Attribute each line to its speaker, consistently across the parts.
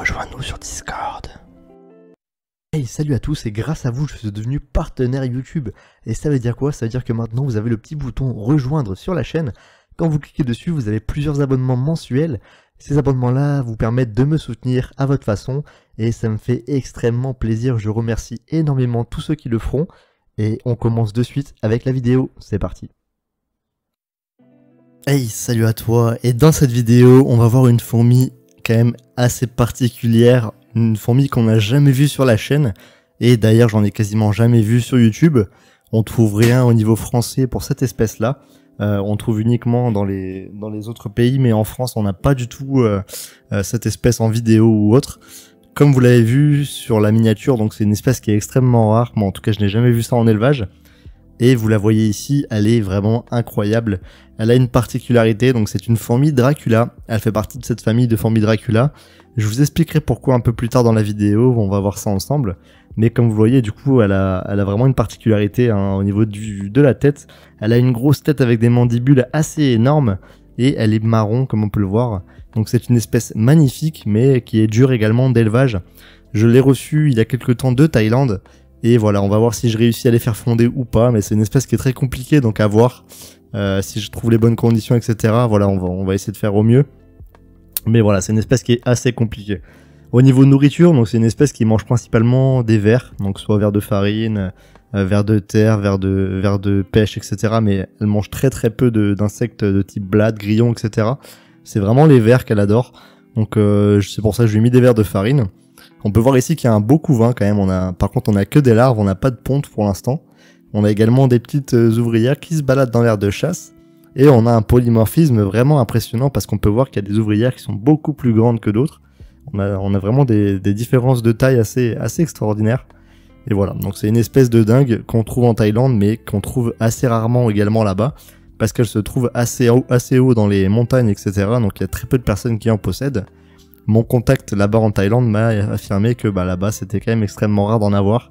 Speaker 1: rejoins-nous sur Discord.
Speaker 2: Hey, salut à tous, et grâce à vous, je suis devenu partenaire YouTube. Et ça veut dire quoi? Ça veut dire que maintenant, vous avez le petit bouton rejoindre sur la chaîne. Quand vous cliquez dessus, vous avez plusieurs abonnements mensuels. Ces abonnements-là vous permettent de me soutenir à votre façon. Et ça me fait extrêmement plaisir. Je remercie énormément tous ceux qui le feront. Et on commence de suite avec la vidéo. C'est parti. Hey, salut à toi. Et dans cette vidéo, on va voir une fourmi quand même assez particulière. Une fourmi qu'on n'a jamais vue sur la chaîne. Et d'ailleurs, j'en ai quasiment jamais vu sur YouTube. On trouve rien au niveau français pour cette espèce-là. On trouve uniquement dans les autres pays, mais en France, on n'a pas du tout cette espèce en vidéo ou autre. Comme vous l'avez vu sur la miniature, donc c'est une espèce qui est extrêmement rare. Moi, en tout cas, je n'ai jamais vu ça en élevage. Et vous la voyez ici, elle est vraiment incroyable. Elle a une particularité, donc c'est une fourmi Dracula. Elle fait partie de cette famille de fourmis Dracula. Je vous expliquerai pourquoi un peu plus tard dans la vidéo, on va voir ça ensemble. Mais comme vous voyez, du coup, elle a vraiment une particularité au niveau de la tête. Elle a une grosse tête avec des mandibules assez énormes et elle est marron, comme on peut le voir. Donc c'est une espèce magnifique, mais qui est dure également d'élevage. Je l'ai reçue il y a quelques temps de Thaïlande. Et voilà, on va voir si je réussis à les faire fonder ou pas, mais c'est une espèce qui est très compliquée, donc à voir si je trouve les bonnes conditions, etc. Voilà, on va essayer de faire au mieux. Mais voilà, c'est une espèce qui est assez compliquée. Au niveau de nourriture, donc c'est une espèce qui mange principalement des vers, donc soit vers de farine, vers de terre, vers de pêche, etc. Mais elle mange très peu d'insectes de type blade, grillon, etc. C'est vraiment les vers qu'elle adore. Donc c'est pour ça que je lui ai mis des vers de farine. On peut voir ici qu'il y a un beau couvain quand même. Par contre, on a que des larves, on n'a pas de ponte pour l'instant. On a également des petites ouvrières qui se baladent dans l'air de chasse. Et on a un polymorphisme vraiment impressionnant parce qu'on peut voir qu'il y a des ouvrières qui sont beaucoup plus grandes que d'autres. On a vraiment des différences de taille assez extraordinaires. Et voilà, donc c'est une espèce de dingue qu'on trouve en Thaïlande, mais qu'on trouve assez rarement également là-bas. Parce qu'elle se trouve assez haut dans les montagnes, etc. Donc il y a très peu de personnes qui en possèdent. Mon contact là-bas en Thaïlande m'a affirmé que là-bas c'était quand même extrêmement rare d'en avoir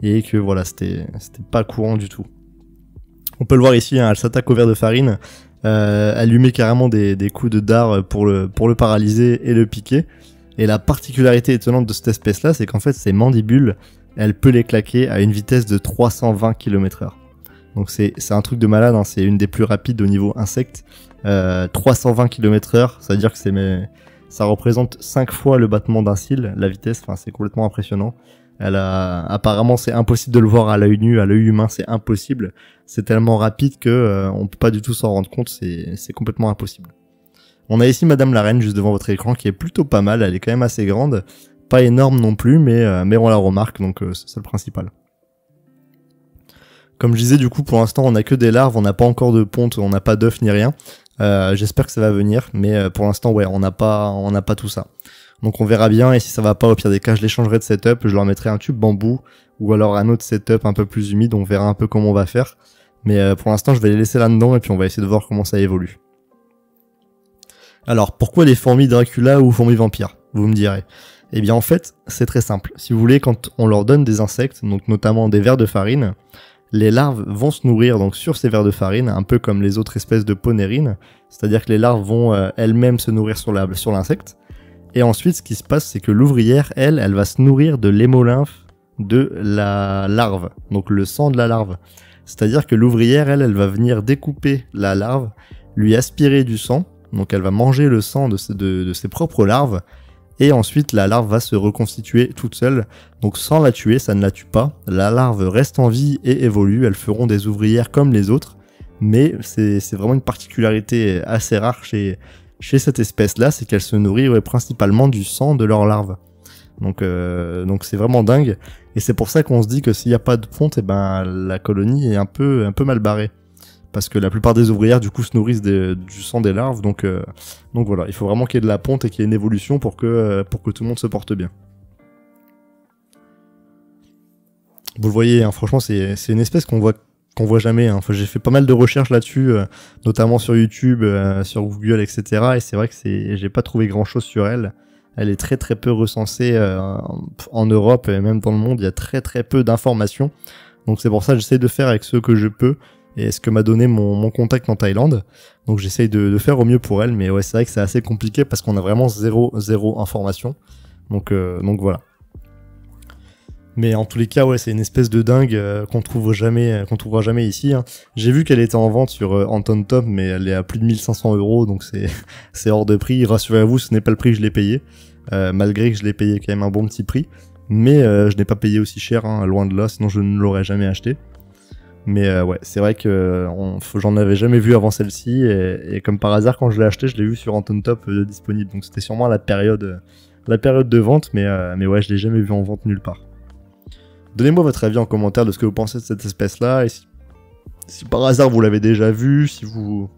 Speaker 2: et que voilà, c'était pas courant du tout. On peut le voir ici, hein, elle s'attaque au ver de farine, elle lui met carrément des coups de dard pour le paralyser et le piquer. Et la particularité étonnante de cette espèce-là, c'est qu'en fait ses mandibules, elle peut les claquer à une vitesse de 320 km/h. Donc c'est un truc de malade, hein, c'est une des plus rapides au niveau insecte. 320 km/h, ça veut dire que ça représente 5 fois le battement d'un cil, la vitesse, enfin c'est complètement impressionnant. Apparemment c'est impossible de le voir à l'œil nu, à l'œil humain c'est impossible. C'est tellement rapide que on peut pas du tout s'en rendre compte, c'est complètement impossible. On a ici Madame la Reine juste devant votre écran qui est plutôt pas mal, elle est quand même assez grande, pas énorme non plus, mais on la remarque, donc c'est ça le principal. Comme je disais, du coup pour l'instant on a que des larves, on n'a pas encore de ponte, on n'a pas d'œufs ni rien. J'espère que ça va venir, mais pour l'instant ouais, on n'a pas tout ça. Donc on verra bien, et si ça va pas, au pire des cas je les changerai de setup, je leur mettrai un tube bambou ou alors un autre setup un peu plus humide, on verra un peu comment on va faire. Mais pour l'instant je vais les laisser là-dedans et puis on va essayer de voir comment ça évolue. Alors pourquoi les fourmis Dracula ou fourmis vampires, vous me direz? Eh bien en fait c'est très simple, si vous voulez, quand on leur donne des insectes, donc notamment des vers de farine, les larves vont se nourrir donc sur ces vers de farine, un peu comme les autres espèces de ponérines, c'est-à-dire que les larves vont elles-mêmes se nourrir sur l'insecte. Et ensuite, ce qui se passe, c'est que l'ouvrière, elle va se nourrir de l'hémolymphe de la larve, donc le sang de la larve. C'est-à-dire que l'ouvrière, elle va venir découper la larve, lui aspirer du sang, donc elle va manger le sang de ses propres larves, et ensuite la larve va se reconstituer toute seule, donc sans la tuer, ça ne la tue pas, la larve reste en vie et évolue, elles feront des ouvrières comme les autres, mais c'est vraiment une particularité assez rare chez cette espèce-là, c'est qu'elle se nourrit principalement du sang de leurs larves. Donc c'est vraiment dingue, et c'est pour ça qu'on se dit que s'il n'y a pas de ponte, la colonie est un peu mal barrée. Parce que la plupart des ouvrières du coup se nourrissent du sang des larves, donc voilà, il faut vraiment qu'il y ait de la ponte et qu'il y ait une évolution pour que tout le monde se porte bien. Vous le voyez, hein, franchement c'est une espèce qu'on voit jamais, hein. Enfin, j'ai fait pas mal de recherches là-dessus, notamment sur YouTube, sur Google, etc. Et c'est vrai que j'ai pas trouvé grand chose sur elle. Elle est très peu recensée en Europe et même dans le monde, il y a très peu d'informations. Donc c'est pour ça que j'essaie de faire avec ce que je peux. Et ce que m'a donné mon contact en Thaïlande. Donc j'essaye de faire au mieux pour elle, mais ouais, c'est vrai que c'est assez compliqué parce qu'on a vraiment zéro information. Donc voilà. Mais en tous les cas, ouais, c'est une espèce de dingue qu'on trouvera jamais ici. Hein. J'ai vu qu'elle était en vente sur Anton Top, mais elle est à plus de 1500 €, donc c'est hors de prix. Rassurez-vous, ce n'est pas le prix que je l'ai payé, malgré que je l'ai payé quand même un bon petit prix. Mais je n'ai pas payé aussi cher, hein, loin de là, sinon je ne l'aurais jamais acheté. Mais ouais, c'est vrai que j'en avais jamais vu avant celle-ci, et comme par hasard, quand je l'ai acheté, je l'ai vu sur Anton Top disponible. Donc c'était sûrement la période de vente, mais ouais, je l'ai jamais vu en vente nulle part. Donnez-moi votre avis en commentaire de ce que vous pensez de cette espèce-là, et si par hasard vous l'avez déjà vue, si vous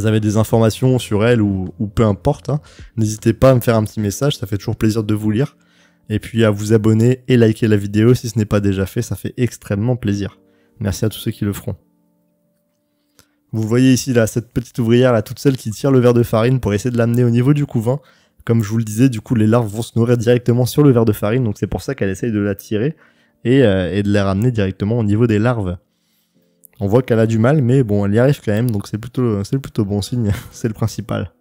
Speaker 2: avez des informations sur elle ou peu importe, hein, n'hésitez pas à me faire un petit message, ça fait toujours plaisir de vous lire. Et puis à vous abonner et liker la vidéo si ce n'est pas déjà fait, ça fait extrêmement plaisir. Merci à tous ceux qui le feront. Vous voyez ici là, cette petite ouvrière là, toute seule qui tire le verre de farine pour essayer de l'amener au niveau du couvain. Comme je vous le disais, du coup les larves vont se nourrir directement sur le verre de farine, donc c'est pour ça qu'elle essaye de la tirer et de les ramener directement au niveau des larves. On voit qu'elle a du mal, mais bon, elle y arrive quand même, donc c'est plutôt bon signe, c'est le principal.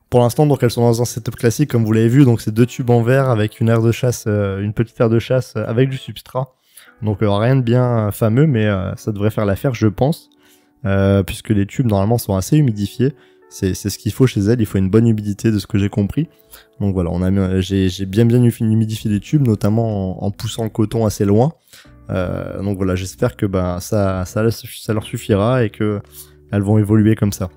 Speaker 2: Pour l'instant, donc elles sont dans un setup classique, comme vous l'avez vu, donc c'est 2 tubes en verre avec une aire de chasse, une petite aire de chasse avec du substrat. Donc rien de bien fameux, mais ça devrait faire l'affaire, je pense, puisque les tubes normalement sont assez humidifiés. C'est ce qu'il faut chez elle, il faut une bonne humidité de ce que j'ai compris. Donc voilà, j'ai bien humidifié les tubes, notamment en poussant le coton assez loin. Donc voilà, j'espère que ça leur suffira et que elles vont évoluer comme ça.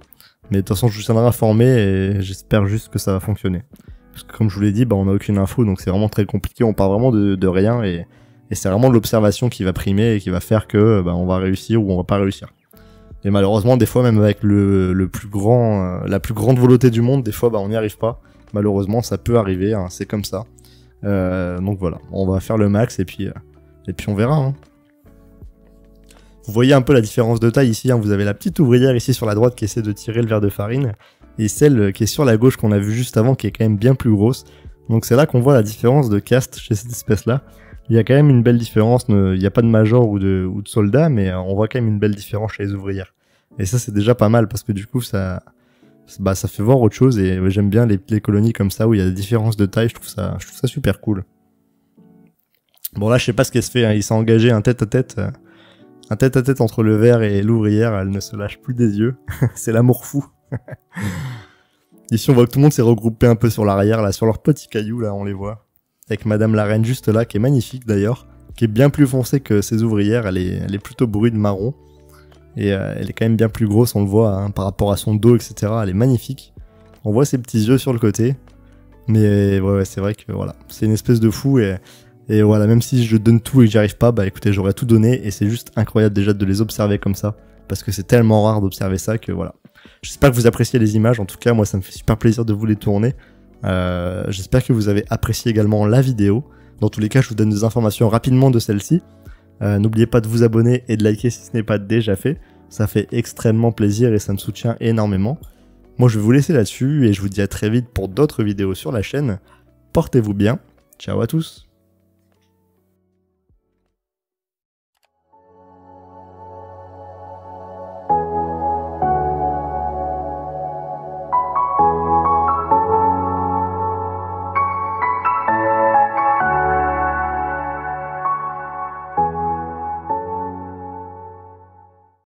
Speaker 2: Mais de toute façon, je vous tiendrai informé et j'espère juste que ça va fonctionner. Parce que comme je vous l'ai dit, on n'a aucune info, donc c'est vraiment très compliqué. On part vraiment de rien et c'est vraiment l'observation qui va primer et qui va faire que on va réussir ou on va pas réussir. Et malheureusement, des fois, même avec la plus grande volonté du monde, des fois, on n'y arrive pas. Malheureusement, ça peut arriver, hein, c'est comme ça. Donc voilà, on va faire le max et puis on verra. Hein. Vous voyez un peu la différence de taille ici, hein. Vous avez la petite ouvrière ici sur la droite qui essaie de tirer le verre de farine, et celle qui est sur la gauche qu'on a vu juste avant qui est quand même bien plus grosse. Donc c'est là qu'on voit la différence de caste chez cette espèce-là. Il y a quand même une belle différence, il n'y a pas de major ou de soldat, mais on voit quand même une belle différence chez les ouvrières. Et ça c'est déjà pas mal parce que du coup ça fait voir autre chose, et j'aime bien les colonies comme ça où il y a des différences de taille, je trouve ça super cool. Bon là je sais pas ce qu'elle se fait, hein. Il s'est engagé un tête-à-tête entre le ver et l'ouvrière, elle ne se lâche plus des yeux. C'est l'amour fou. Ici on voit que tout le monde s'est regroupé un peu sur l'arrière, là, sur leurs petits cailloux, là on les voit. Avec Madame la Reine juste là, qui est magnifique d'ailleurs, qui est bien plus foncée que ses ouvrières, elle est plutôt brune marron. Et elle est quand même bien plus grosse, on le voit, hein, par rapport à son dos, etc. Elle est magnifique. On voit ses petits yeux sur le côté. Mais ouais, c'est vrai que voilà, c'est une espèce de fou et voilà, même si je donne tout et que j'y arrive pas, écoutez, j'aurais tout donné et c'est juste incroyable déjà de les observer comme ça. Parce que c'est tellement rare d'observer ça que voilà. J'espère que vous appréciez les images, en tout cas moi ça me fait super plaisir de vous les tourner. J'espère que vous avez apprécié également la vidéo. Dans tous les cas, je vous donne des informations rapidement de celle-ci. N'oubliez pas de vous abonner et de liker si ce n'est pas déjà fait. Ça fait extrêmement plaisir et ça me soutient énormément. Moi je vais vous laisser là-dessus et je vous dis à très vite pour d'autres vidéos sur la chaîne. Portez-vous bien. Ciao à tous.